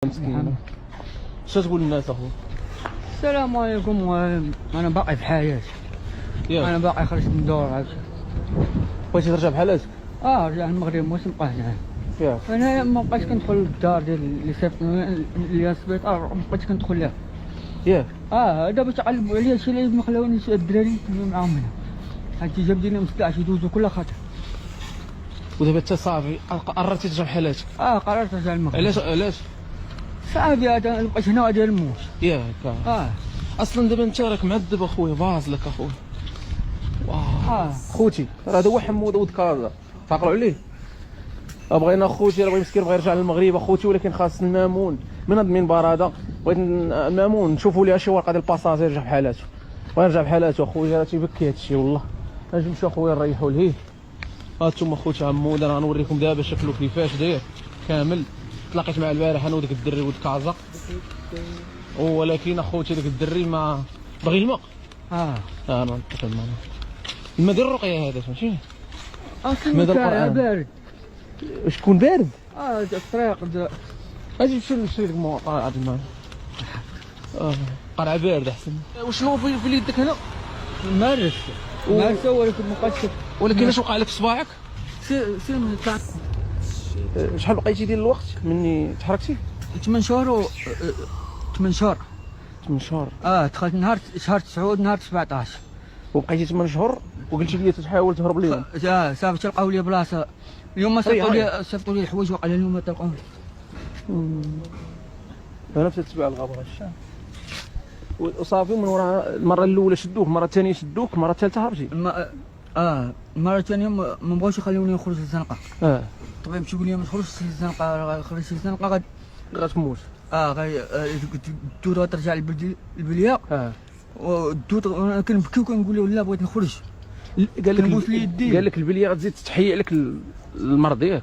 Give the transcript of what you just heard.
مسكين. شنو تقول للناس اخو؟ السلام عليكم. وانا باقي في حياتي. انا باقي خرجت من الدور هكا. بغيتي ترجع بحالاتك؟ رجع المغرب واش نبقى هنا. ياك انا ما بقيتش كندخل للدار ديال اللي صيفطني اللي السبيطار، ما بقيتش كندخل لها. ياك دابا تعلموا عليا شي اللي ما خلاونيش الدراري معاهم هنا. هادشي جاب دينا مسكاش يدوزوا كل خطر. ودابا انت صافي قررتي ترجع بحالاتك؟ قررت نرجع المغرب. علاش؟ صافي هذا بقيت هنا ديال الموت. ياك اصلا دابا انت راك معذب اخويا، باز لك اخويا. خوتي راه هذا هو حمود ولد كازا، تعقلوا عليه. بغينا خوتي، راه بغي مسكين بغى يرجع للمغرب اخوتي، ولكن خاص المامون من هذا المنبر هذا. بغيت المامون نشوفوا ليها شي ورقه ديال الباساج يرجع بحالاته، ويرجع بحالاته اخويا. راه تيبكي هذا الشيء والله. اجي نمشيو اخويا نريحوا لهيه. هانتوما خوتي عمود، انا غنوريكم دابا شكلو كيفاش داير كامل. تلاقيت مع البارح انا وداك الدري ولد كازا، ولكن اخوتي داك الدري ما بغي الماء. انا نتفق معاه. الماء ديال الرقيه هذا ماشي الماء ديال القران بارد. شكون بارد؟ الطريق اجي نمشي نشري لك قرعه الماء. قرعه بارد احسن. وشنو في يدك هنا؟ مارسه ولكن ما بقاتش. ولكن اش وقع لك في صباعك؟ سير من الكعب. شحال بقيتي ديال الوقت مني تحركتي؟ 8 شهور 8 شهور. 8 شهور. دخلت نهار شهر 9 نهار 17. وبقيتي 8 شهور وقلتي لي تحاول تهرب اليوم. صافي تلقاو لي بلاصه. اليوم ما صيفطوا لي الحوايج وقال اليوم ما تلقاوش. انا بدات تتبع الغابه الشام وصافي. من وراء المره الاولى شدوك، المره الثانيه شدوك، المره الثالثه هربتي. المره الثانيه ما بغاوش يخلوني نخرج للزنقه. الطبيب تيقول لي ما تخرجش للزنقه، خرجتي للزنقه غتموت. الدوده ترجع للبليه. والدود انا كنبكي وكنقول له لا بغيت نخرج. قال لك البليه غتزيد تحيي عليك المرض ياك.